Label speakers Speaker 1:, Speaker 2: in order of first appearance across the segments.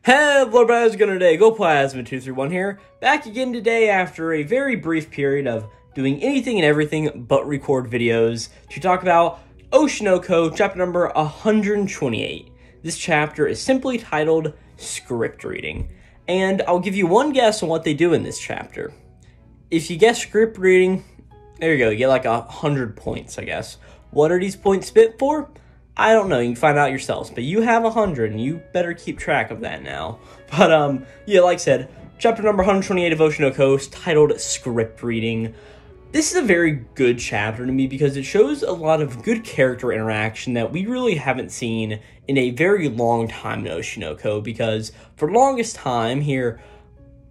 Speaker 1: Hello, how's it going today? Glowplasma231 here, back again today after a very brief period of doing anything and everything but record videos to talk about Oshi chapter number 128. This chapter is simply titled Script Reading, and I'll give you one guess on what they do in this chapter. If you guess script reading, there you go, you get like 100 points, I guess. What are these points spent for? I don't know, you can find out yourselves, but you have 100, and you better keep track of that now. But, yeah, like I said, chapter number 128 of Oshi titled Script Reading. This is a very good chapter to me because it shows a lot of good character interaction that we really haven't seen in a very long time in Oshi because for the longest time here,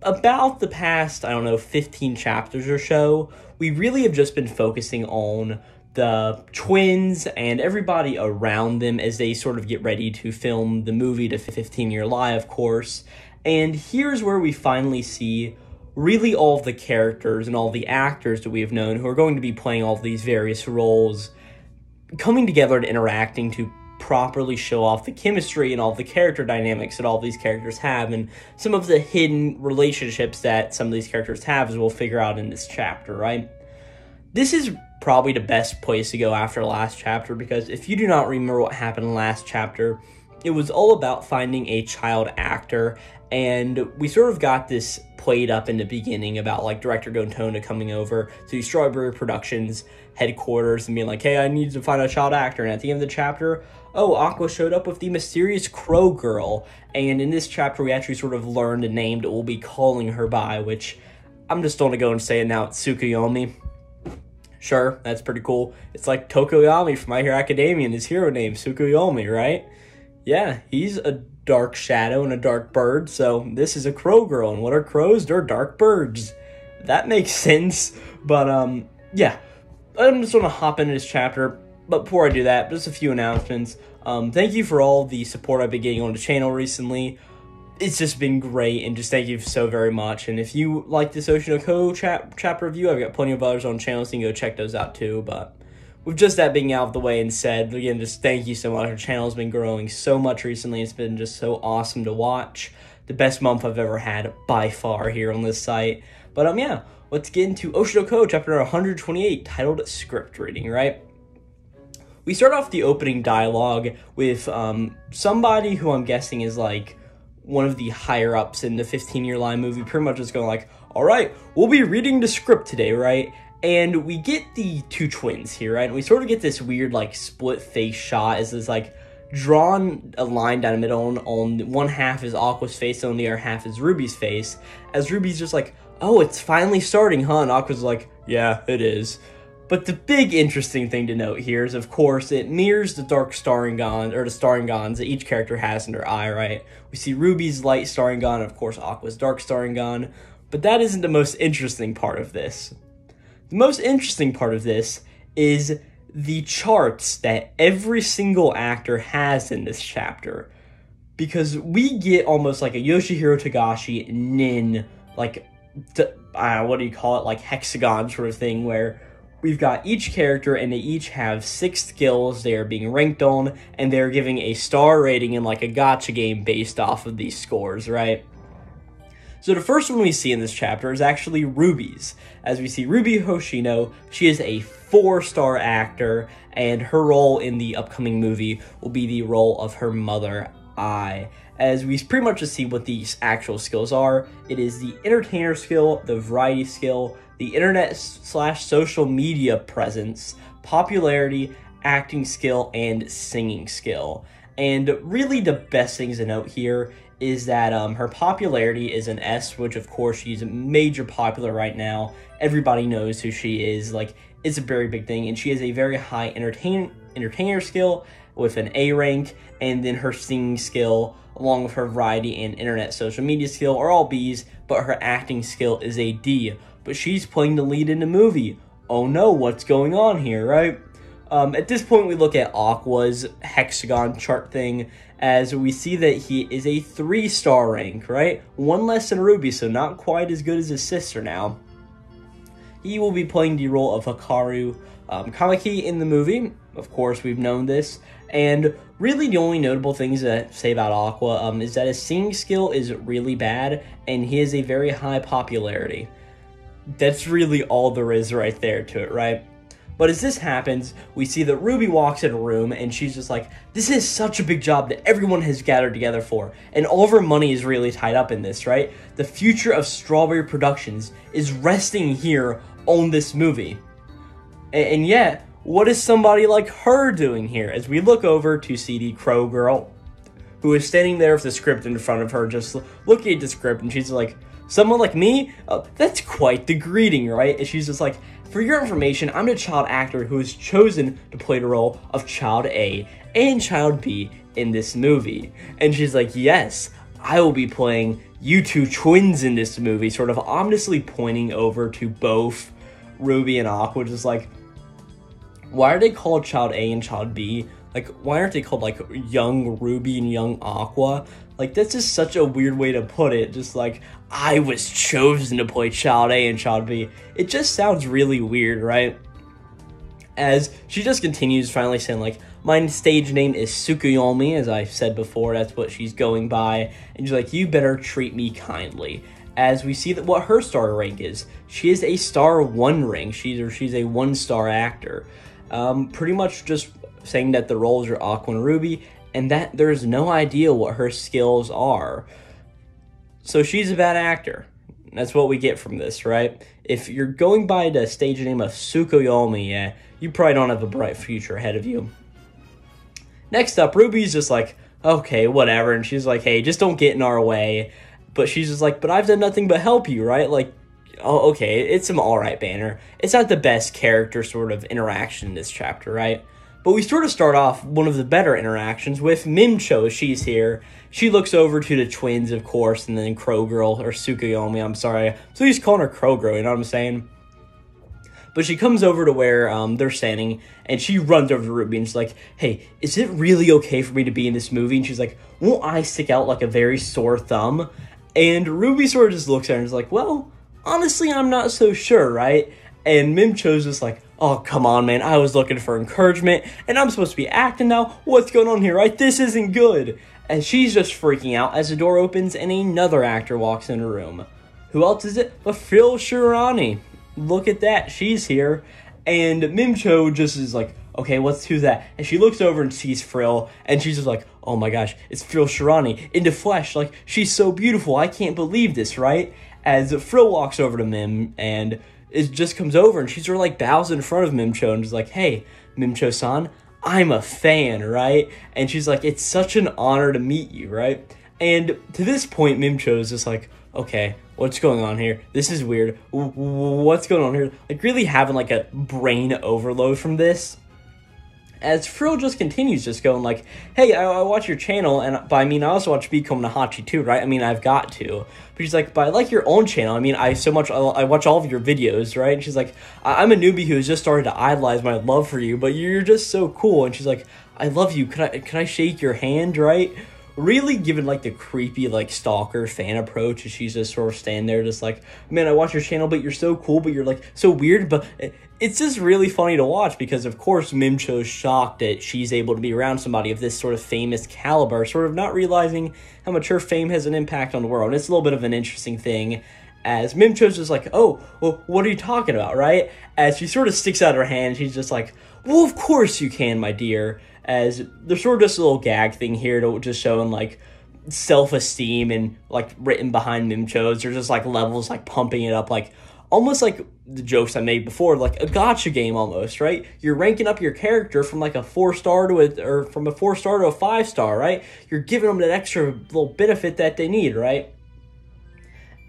Speaker 1: about the past, I don't know, 15 chapters or so, we really have just been focusing on the twins and everybody around them as they sort of get ready to film the movie to 15-Year Lie, of course. And here's where we finally see really all of the characters and all the actors that we have known who are going to be playing all of these various roles coming together and interacting to properly show off the chemistry and all the character dynamics that all these characters have and some of the hidden relationships that some of these characters have, as we'll figure out in this chapter, right? This is probably the best place to go after the last chapter, because if you do not remember what happened in the last chapter, it was all about finding a child actor, and we sort of got this played up in the beginning about like director Hateno coming over to Strawberry Productions headquarters and being like, hey, I need to find a child actor. And at the end of the chapter, oh, Aqua showed up with the mysterious crow girl, and in this chapter we actually sort of learned a name that we'll be calling her by, which I'm just going to go and say it now. It's Tsukuyomi. Sure, that's pretty cool. It's like Tokoyami from My Hero Academia and his hero name, Tsukuyomi, right? Yeah, he's a dark shadow and a dark bird, so this is a crow girl. And what are crows? They're dark birds. That makes sense. But, yeah. I'm just going to hop into this chapter. But before I do that, just a few announcements. Thank you for all the support I've been getting on the channel recently. It's just been great, and just thank you so very much. And if you like this Oshi chapter review, I've got plenty of others on the channel, so you can go check those out too. But with just that being out of the way and said, again, just thank you so much. Our channel has been growing so much recently. It's been just so awesome to watch. The best month I've ever had by far here on this site. But yeah, let's get into Oshi chapter 128, titled Script Reading, right? We start off the opening dialogue with somebody who I'm guessing is like one of the higher-ups in the 15-Year Lie movie, pretty much just going like, all right, we'll be reading the script today, right? And we get the two twins here, right? And we sort of get this weird, like, split-face shot as this, like, drawn a line down the middle. On one half is Aqua's face, and on the other half is Ruby's face. As Ruby's just like, oh, it's finally starting, huh? And Aqua's like, yeah, it is. But the big interesting thing to note here is, of course, it mirrors the dark Sharingan, or the Sharingans that each character has in their eye, right? We see Ruby's light Sharingan, and of course, Aqua's dark Sharingan. But that isn't the most interesting part of this. The most interesting part of this is the charts that every single actor has in this chapter. Because we get almost like a Yoshihiro Togashi Nin, like, what do you call it, like hexagon sort of thing, where we've got each character, and they each have 6 skills they are being ranked on, and they're giving a star rating in like a gacha game based off of these scores, right? So the first one we see in this chapter is actually Ruby's. As we see Ruby Hoshino, she is a 4-star actor, and her role in the upcoming movie will be the role of her mother, Ai. As we pretty much just see what these actual skills are, it is the entertainer skill, the variety skill, the internet/social media presence, popularity, acting skill, and singing skill. And really the best things to note here is that her popularity is an S, which of course she's major popular right now. Everybody knows who she is, like, it's a very big thing. And she has a very high entertainer skill with an A rank, and then her singing skill, along with her variety and internet social media skill, are all B's, but her acting skill is a D. But she's playing the lead in the movie. Oh no, what's going on here, right? At this point, we look at Aqua's hexagon chart thing, as we see that he is a 3-star rank, right? One less than Ruby, so not quite as good as his sister now. He will be playing the role of Hikaru Kamaki in the movie. Of course, we've known this. And really the only notable things that I say about Aqua is that his singing skill is really bad, and he has a very high popularity. That's really all there is right there to it, right? But as this happens, we see that Ruby walks in a room, and she's just like, this is such a big job that everyone has gathered together for, and all of her money is really tied up in this, right? The future of Strawberry Productions is resting here on this movie. And yet, what is somebody like her doing here? As we look over to see the Crow Girl, who is standing there with the script in front of her, just looking at the script, and she's like, someone like me? That's quite the greeting, right? And she's just like, for your information, I'm a child actor who has chosen to play the role of Child A and Child B in this movie. And she's like, yes, I will be playing you two twins in this movie, sort of ominously pointing over to both Ruby and Aqua, just like, why are they called Child A and Child B? Like, why aren't they called, like, Young Ruby and Young Aqua? Like, that's just such a weird way to put it. Just like, I was chosen to play Child A and Child B. It just sounds really weird, right? As she just continues, finally saying, like, my stage name is Tsukuyomi, as I said before, that's what she's going by. And she's like, you better treat me kindly. As we see that what her star rank is. She is a star 1 rank. She's a 1-star actor. Pretty much just saying that the roles are Aqua and Ruby, and that there's no idea what her skills are. So she's a bad actor. That's what we get from this, right? If you're going by the stage name of Tsukuyomi, yeah, you probably don't have a bright future ahead of you. Next up, Ruby's just like, okay, whatever, and she's like, hey, just don't get in our way. But she's just like, but I've done nothing but help you, right? Like, oh, okay, it's some alright banner. It's not the best character sort of interaction in this chapter, right? But we sort of start off one of the better interactions with Mimcho. She's here. She looks over to the twins, of course, and then Crow Girl, or Tsukuyomi, I'm sorry. So he's calling her Crow Girl, you know what I'm saying? But she comes over to where they're standing, and she runs over to Ruby, and she's like, hey, is it really okay for me to be in this movie? And she's like, won't I stick out like a very sore thumb? And Ruby sort of just looks at her and is like, well, honestly, I'm not so sure, right? And Mimcho's just like, oh, come on, man, I was looking for encouragement, and I'm supposed to be acting now? What's going on here, right? This isn't good. And she's just freaking out as the door opens and another actor walks in the room. Who else is it but Phil Shirani? Look at that, she's here. And Mimcho just is like, okay, who's that? And she looks over and sees Frill, and she's just like, oh my gosh, it's Phil Shirani in the flesh. Like, she's so beautiful, I can't believe this, right? As Frill walks over to Mim, and it just comes over, and she sort of like bows in front of Mimcho, and is like, hey, Mimcho-san, I'm a fan, right? And she's like, it's such an honor to meet you, right? And to this point, Mimcho is just like, okay, what's going on here? This is weird. What's going on here? Like, really having like a brain overload from this. As Frill just continues just going like, hey, I watch your channel, and I mean, I also watch Become Nahachi too, right? I mean, I've got to. But she's like, but I like your own channel. I mean, I watch all of your videos, right? And she's like, I'm a newbie who has just started to idolize my love for you, but you're just so cool. And she's like, I love you. Can I shake your hand, right? Really giving like the creepy like stalker fan approach, as she's just sort of standing there just like, man, I watch your channel, but you're so cool, but you're like so weird. But it's just really funny to watch because of course Mimcho's shocked that she's able to be around somebody of this sort of famous caliber, sort of not realizing how much her fame has an impact on the world. And it's a little bit of an interesting thing as Mimcho's just like, oh, well, what are you talking about, right? As she sort of sticks out her hand, she's just like, well, of course you can, my dear. As there's sort of just a little gag thing here to just showing like self-esteem and like written behind Mimcho's. There's just like levels like pumping it up, like almost like the jokes I made before, like a gacha game almost, right? You're ranking up your character from like a 4-star to from a 4-star to a 5-star, right? You're giving them that extra little benefit that they need, right?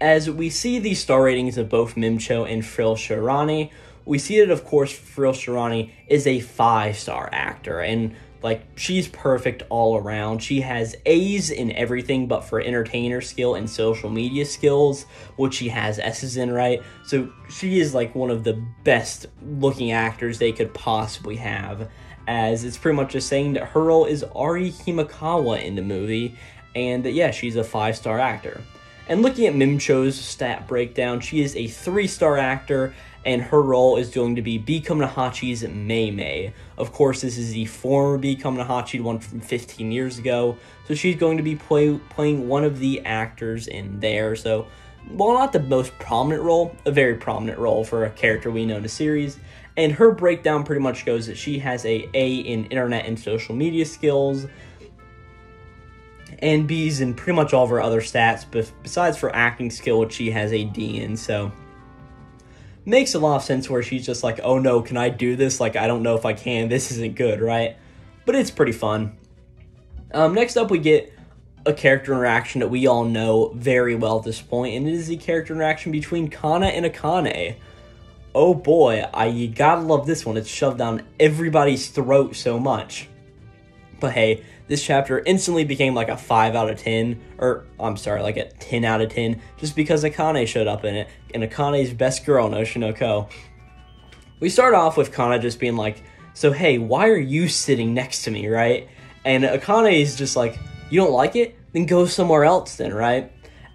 Speaker 1: As we see the star ratings of both Mimcho and Frill Shirani, we see that, of course, Frill Shirani is a 5-star actor, and like, she's perfect all around. She has A's in everything but for entertainer skill and social media skills, which she has S's in, right? So she is like one of the best looking actors they could possibly have, as it's pretty much just saying that her role is Ari Himakawa in the movie, and that, yeah, she's a 5-star actor. And looking at Mimcho's stat breakdown, she is a 3-star actor, and her role is going to be Become Nahachi's Mei Mei. Of course, this is the former Become Nahachi, one from 15 years ago, so she's going to be playing one of the actors in there. So, while not the most prominent role, a very prominent role for a character we know in the series. And her breakdown pretty much goes that she has a in internet and social media skills, and B's in pretty much all of her other stats, but besides for acting skill, which she has a D in. So makes a lot of sense where she's just like, oh no, can I do this? Like, I don't know if I can. This isn't good, right? But it's pretty fun. Next up, we get a character interaction that we all know very well at this point, and it is the character interaction between Kana and Akane. Oh boy, you gotta love this one. It's shoved down everybody's throat so much. But hey, this chapter instantly became like a 5 out of 10, or I'm sorry, like a 10 out of 10, just because Akane showed up in it, and Akane's best girl in Oshi no Ko. We start off with Kana just being like, so hey, why are you sitting next to me, right? And Akane is just like, you don't like it? Then go somewhere else then, right?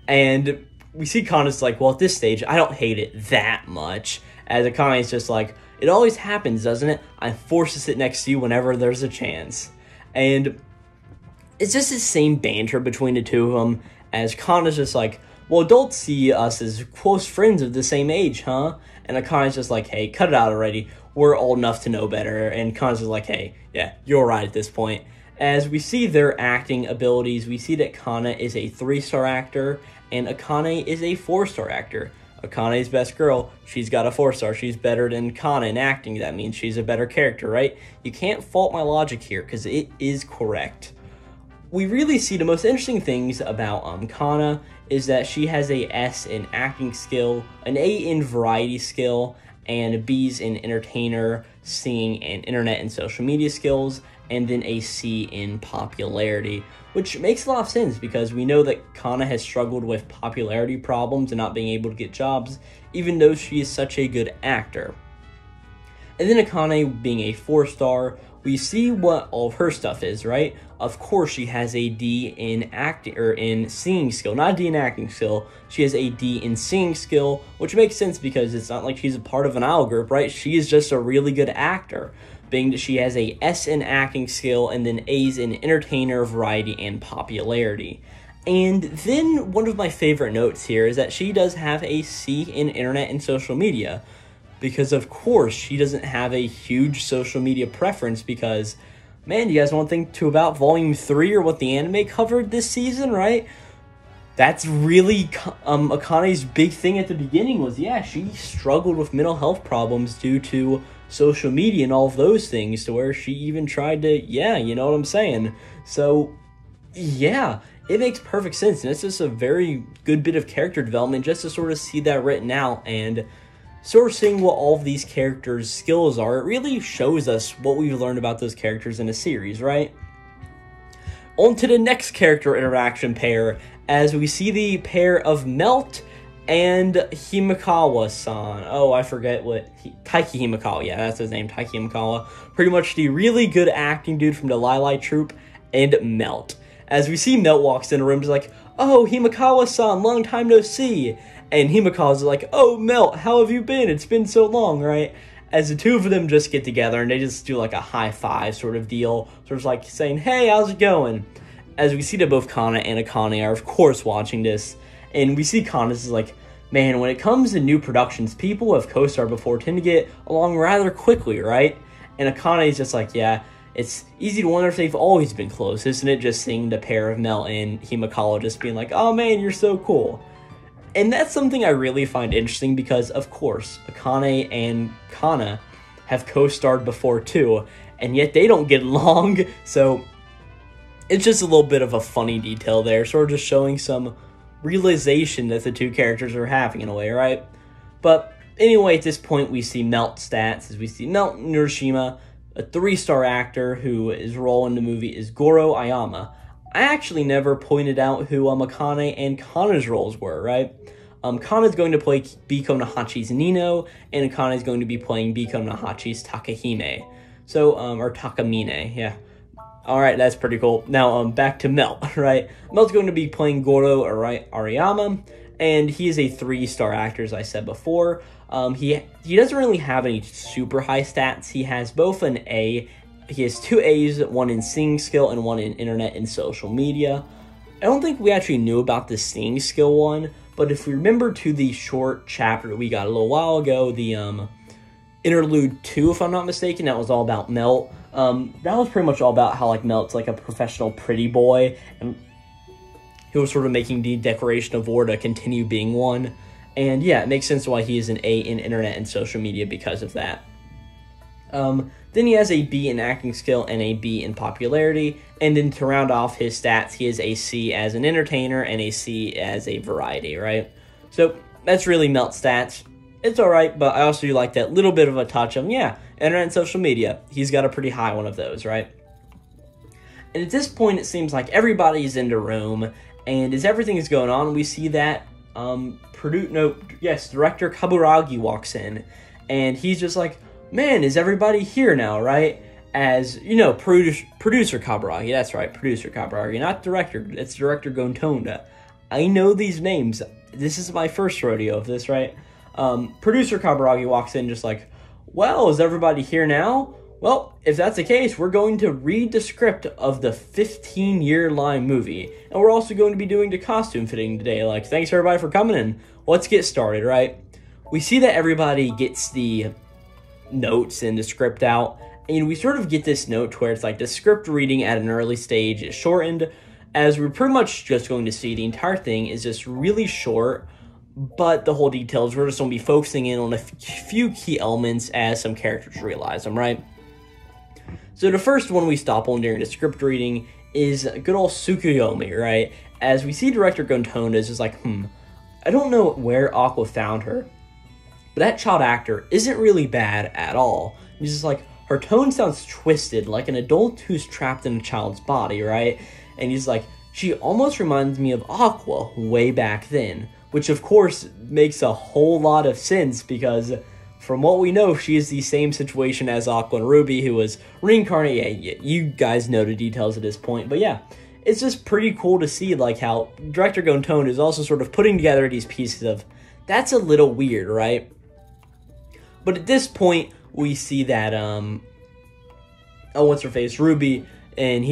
Speaker 1: And we see Kana's like, well, at this stage, I don't hate it that much. As Akane's just like, it always happens, doesn't it? I'm forced to sit next to you whenever there's a chance. And it's just the same banter between the two of them, as Kana's just like, well, adults see us as close friends of the same age, huh? And Akane's just like, hey, cut it out already. We're old enough to know better. And Kana's just like, hey, yeah, you're right at this point. As we see their acting abilities, we see that Kana is a 3-star actor, and Akane is a 4-star actor. Akane's best girl, she's got a 4-star. She's better than Kana in acting. That means she's a better character, right? You can't fault my logic here, because it is correct. We really see the most interesting things about Kana is that she has a S in acting skill, an A in variety skill, and B's in entertainer, singing, and internet and social media skills, and then a C in popularity, which makes a lot of sense because we know that Kana has struggled with popularity problems and not being able to get jobs, even though she is such a good actor. And then Akane being a 4-star, we see what all of her stuff is, right? Of course, she has a D in acting or in singing skill, not a D in acting skill. She has a D in singing skill, which makes sense because it's not like she's a part of an idol group, right? She is just a really good actor, being that she has a S in acting skill and then A's in entertainer, variety, and popularity. And then one of my favorite notes here is that she does have a C in internet and social media, because of course she doesn't have a huge social media preference because, man, you guys want to think too about Volume 3 or what the anime covered this season, right? That's really Akane's big thing at the beginning was, yeah, she struggled with mental health problems due to social media and all of those things, to where she even tried to, yeah, you know what I'm saying? So, yeah, it makes perfect sense, and it's just a very good bit of character development just to sort of see that written out, and sort of seeing what all of these characters' skills are. It really shows us what we've learned about those characters in a series, right? On to the next character interaction pair, as we see the pair of Melt and Himekawa-san. Oh, I forget what... Taiki Himekawa, yeah, that's his name, Taiki Himekawa. Pretty much the really good acting dude from the Twilight troupe, and Melt. As we see Melt walks in the room, just like, oh, Himekawa-san, long time no see. And Himekawa's like, oh, Melt, how have you been? It's been so long, right? As the two of them just get together and they just do like a high five sort of deal. Sort of like saying, hey, how's it going? As we see that both Kana and Akane are, of course, watching this. And we see Kana's like, man, when it comes to new productions, people who have co-starred before tend to get along rather quickly, right? And Akane's just like, yeah, it's easy to wonder if they've always been close, isn't it? Just seeing the pair of Melt and Himekawa just being like, oh man, you're so cool. And that's something I really find interesting because, of course, Akane and Kana have co-starred before too, and yet they don't get along, so it's just a little bit of a funny detail there, sort of just showing some realization that the two characters are having in a way, right? But anyway, at this point, we see Melt stats, as we see Melt Nurishima, a 3-star actor whose role in the movie is Goro Ayama. I actually never pointed out who Akane and Kana's roles were, right? Kana's going to play Become Nahachi's Nino, and Akane's going to be playing Become Nahachi's Takahime. So, or Takamine, yeah. Alright, that's pretty cool. Now, back to Melt, right? Melt's going to be playing Goro Ariyama, and he is a 3-star actor, as I said before. He doesn't really have any super high stats. He has both an A. He has 2 A's, one in singing skill and one in internet and social media. I don't think we actually knew about the singing skill one, but if we remember to the short chapter that we got a little while ago, the Interlude 2, if I'm not mistaken, that was all about Melt. That was pretty much all about how, like, Melt's like a professional pretty boy, and he was sort of making the declaration of war to continue being one. And yeah, it makes sense why he is an A in internet and social media because of that. Then he has a B in acting skill and a B in popularity. And then to round off his stats, he has a C as an entertainer and a C as a variety, right? So that's really Melt's stats. It's alright, but I also do like that little bit of a touch of, yeah, internet and social media. He's got a pretty high one of those, right? And at this point, it seems like everybody's in the room, and as everything is going on, we see that director Kaburagi walks in, and he's just like, man, is everybody here now, right? As, you know, producer Kaburagi, that's right, producer Kaburagi, not director, it's director Gontonda. I know these names. This is my first rodeo of this, right? Producer Kaburagi walks in just like, well, is everybody here now? Well, if that's the case, we're going to read the script of the 15-year line movie, and we're also going to be doing the costume fitting today. Like, thanks everybody for coming in. Let's get started, right? We see that everybody gets the notes and the script out, and we sort of get this note where it's like the script reading at an early stage is shortened, as we're pretty much just going to see the entire thing is just really short, but the whole details, we're just going to be focusing in on a few key elements as some characters realize them, right? So the first one we stop on during the script reading is good old Tsukuyomi, right? As we see director Gontonda is just like, I don't know where Aqua found her, but that child actor isn't really bad at all. He's just like, her tone sounds twisted, like an adult who's trapped in a child's body, right? And he's like, she almost reminds me of Aqua way back then, which of course makes a whole lot of sense because from what we know, she is the same situation as Aqua and Ruby, who was reincarnated. Yeah, you guys know the details at this point, but yeah, it's just pretty cool to see like how director Gontonda is also sort of putting together these pieces of, that's a little weird, right? But at this point, we see that, what's her face, Ruby, and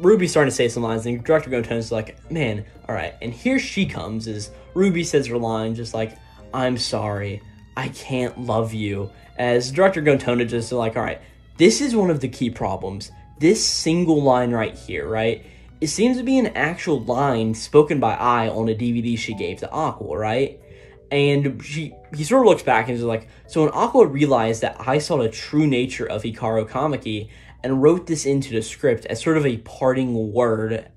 Speaker 1: Ruby's starting to say some lines, and director Gontonda's like, man, alright, and here she comes, as Ruby says her line, just like, I'm sorry, I can't love you, as director Gontonda just like, alright, this is one of the key problems, this single line right here, right, it seems to be an actual line spoken by Ai on a DVD she gave to Aqua, right? And he sort of looks back and is like, so when Aqua realized that I saw the true nature of Hikaru Kamiki and wrote this into the script as sort of a parting word,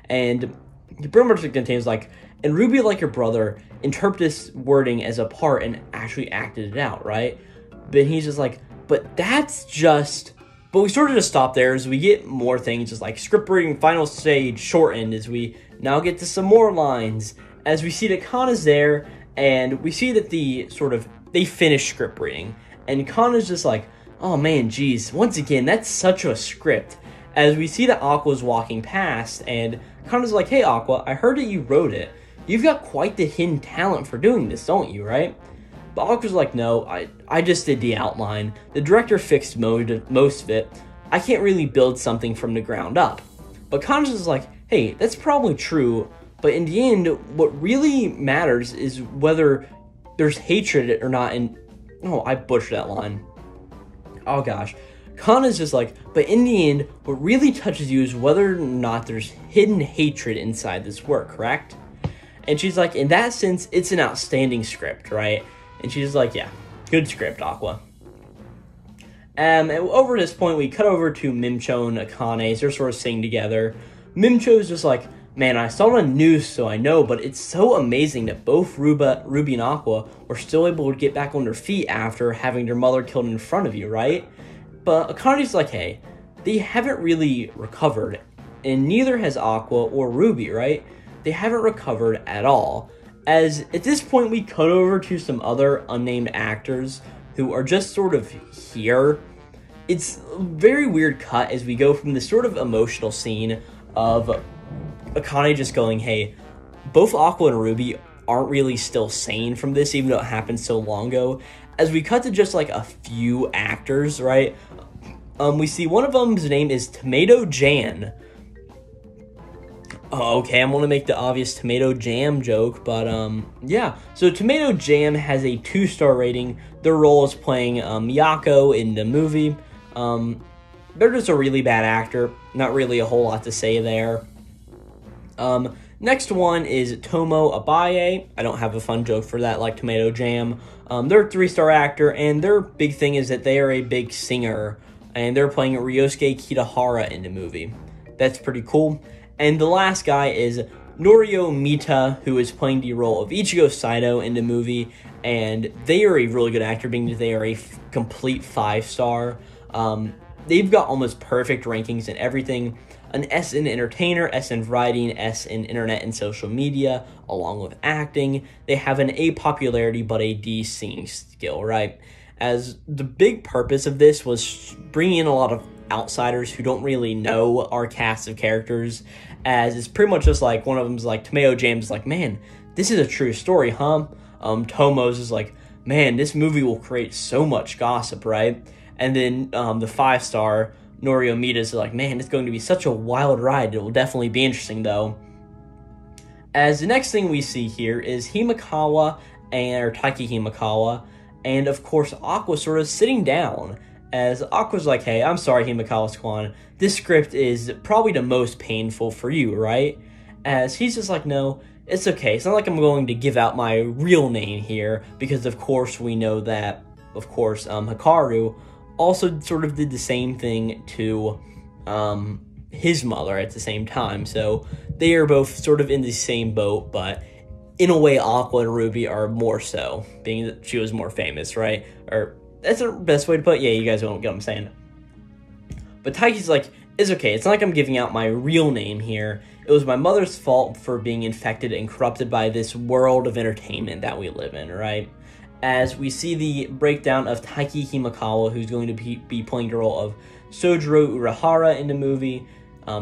Speaker 1: and he pretty much contains like, and Ruby, like your brother, interpret this wording as a part and actually acted it out, right? But he's just like, but that's just, but we sort of just stop there as we get more things, just like script reading, final stage, shortened, as we now get to some more lines, as we see that Kana's there, and we see that they finish script reading, and Kana's just like, oh man, geez, once again, that's such a script, as we see that Aqua's walking past, and Kana's like, hey Aqua, I heard that you wrote it. You've got quite the hidden talent for doing this, don't you, right? But Aqua's like, no, I just did the outline. The director fixed most of it. I can't really build something from the ground up. But Kana's just like, hey, that's probably true, but in the end, what really matters is whether there's hatred or not. And oh, I butchered that line. Oh gosh. Kana's just like, but in the end, what really touches you is whether or not there's hidden hatred inside this work, correct? And she's like, in that sense, it's an outstanding script, right? And she's like, yeah, good script, Aqua. And over this point, we cut over to Mimcho and Akane. They're sort of singing together. Mimcho's just like, man, I saw it on the news, so I know, but it's so amazing that both Ruby and Aqua were still able to get back on their feet after having their mother killed in front of you, right? But Akane's like, hey, they haven't really recovered, and neither has Aqua or Ruby, right? They haven't recovered at all. As at this point, we cut over to some other unnamed actors who are just sort of here. It's a very weird cut as we go from this sort of emotional scene of Akane just going, hey, both Aqua and Ruby aren't really still sane from this, even though it happened so long ago. As we cut to just like a few actors, right? We see one of them's name is Tomato Jan. Oh, okay, I'm gonna make the obvious tomato jam joke, but yeah. So Tomato Jam has a 2-star rating. Their role is playing Miyako in the movie. They're just a really bad actor. Not really a whole lot to say there. Next one is Tomo Abaye. I don't have a fun joke for that like Tomato Jam. They're a 3-star actor, and their big thing is that they are a big singer, and they're playing Ryosuke Kitahara in the movie. That's pretty cool. And the last guy is Norio Mita, who is playing the role of Ichigo Saito in the movie, and they are a really good actor, being that they are a complete 5-star. They've got almost perfect rankings and everything. An S in entertainer, S in writing, S in internet and social media, along with acting. They have an A popularity, but a D singing skill, right? As the big purpose of this was bringing in a lot of outsiders who don't really know our cast of characters, as it's pretty much just like one of them's like Tomato Jam's like, man, this is a true story, huh? Tomo's is like, man, this movie will create so much gossip, right? And then the 5-star Norio Mita's like, man, it's going to be such a wild ride. It will definitely be interesting though. As the next thing we see here is Himekawa or Taiki Himekawa, and of course Aqua sort of sitting down. As Aqua's like, hey, I'm sorry, Himekawa-squan, this script is probably the most painful for you, right? As he's just like, no, it's okay. It's not like I'm going to give out my real name here, because of course we know that, of course, Hikaru also sort of did the same thing to his mother at the same time. So they are both sort of in the same boat, but in a way, Aqua and Ruby are more so, being that she was more famous, right? Or that's the best way to put it. Yeah, you guys won't get what I'm saying. But Taiki's like, it's okay. It's not like I'm giving out my real name here. It was my mother's fault for being infected and corrupted by this world of entertainment that we live in, right? As we see the breakdown of Taiki Himekawa, who's going to be playing the role of Sojiro Urahara in the movie.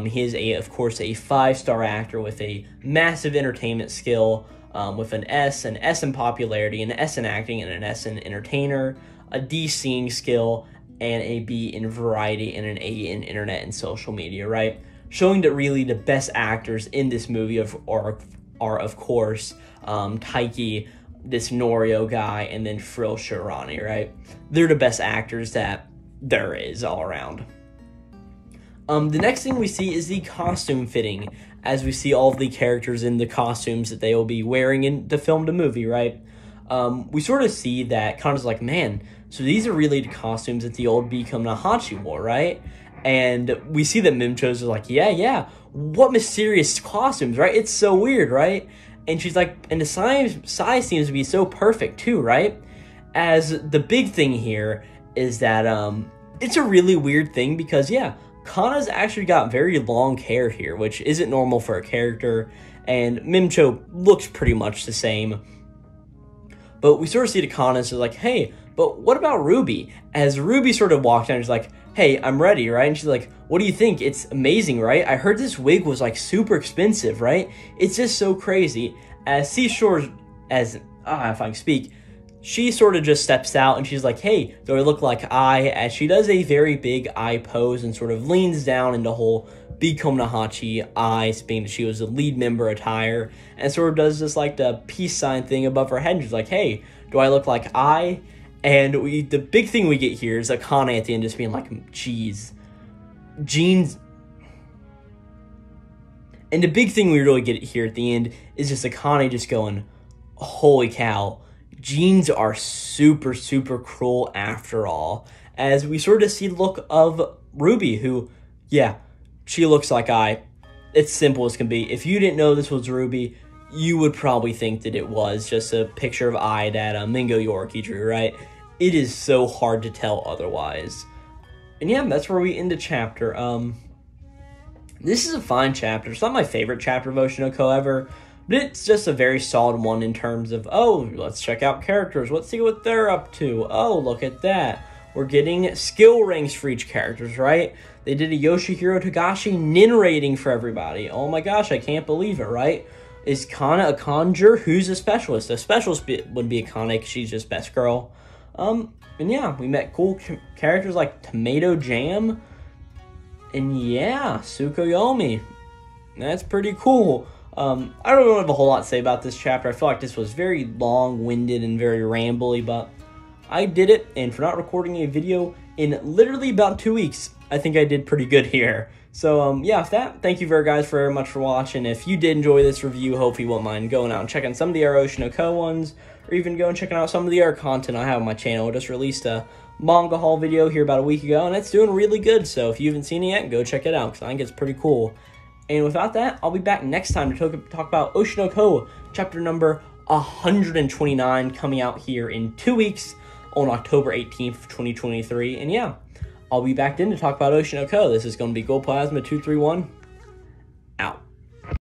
Speaker 1: He is, of course, a 5-star actor with a massive entertainment skill, with an S in popularity, an S in acting, and an S in entertainer, a D singing skill, and a B in variety, and an A in internet and social media, right? Showing that really the best actors in this movie are of course, Taiki, this Norio guy, and then Frill Shirani, right? They're the best actors that there is all around. The next thing we see is the costume fitting, as we see all of the characters in the costumes that they will be wearing in to film the movie, right? We sort of see that Kana's like, man, so these are really the costumes that the old Become Nahachi wore, right? And we see that Mimcho's like, yeah, what mysterious costumes, right? It's so weird, right? And she's like, and the size seems to be so perfect too, right? As the big thing here is that it's a really weird thing because, yeah, Kana's actually got very long hair here, which isn't normal for a character, and Mimcho looks pretty much the same. But we sort of see the Kana's like, hey, but what about Ruby? As Ruby sort of walks down, she's like, hey, I'm ready, right? And she's like, what do you think? It's amazing, right? I heard this wig was like super expensive, right? It's just so crazy. As Seashore, if I can speak, she sort of just steps out and she's like, hey, do I look like I? As she does a very big eye pose and sort of leans down into whole Become Nahachi eyes, being that she was the lead member attire, and sort of does this like the peace sign thing above her head. And she's like, hey, do I look like I? And the big thing we get here is Akane at the end just being like, geez, jeans. And the big thing we really get here at the end is just Akane just going, holy cow, jeans are super, super cruel after all. As we sort of see the look of Ruby, who, yeah, she looks like I. It's simple as can be. If you didn't know this was Ruby, you would probably think that it was just a picture of I that Mingo Yorkie drew, right? It is so hard to tell otherwise. And yeah, that's where we end the chapter. This is a fine chapter. It's not my favorite chapter of Oshinoko ever, but it's just a very solid one in terms of, oh, let's check out characters. Let's see what they're up to. Oh, look at that. We're getting skill ranks for each characters, right? They did a Yoshihiro Togashi nin rating for everybody. Oh my gosh, I can't believe it, right? Is Kana a conjure? Who's a specialist? A specialist would be Akane, 'cause she's just best girl. And yeah, we met cool characters like Tomato Jam. And yeah, Tsukuyomi. That's pretty cool. I don't really have a whole lot to say about this chapter. I feel like this was very long-winded and very rambly, but I did it, and for not recording a video in literally about 2 weeks, I think I did pretty good here. So, yeah, with that, thank you guys very much for watching. If you did enjoy this review, hope you won't mind going out and checking some of the other Oshi no Ko ones, or even going and checking out some of the other content I have on my channel. I just released a manga haul video here about a week ago, and it's doing really good. So if you haven't seen it yet, go check it out, because I think it's pretty cool. And without that, I'll be back next time to talk about Oshi no Ko, chapter number 129, coming out here in 2 weeks on October 18th, 2023. And yeah, I'll be back then to talk about Oshi no Ko. This is going to be Glowplasma231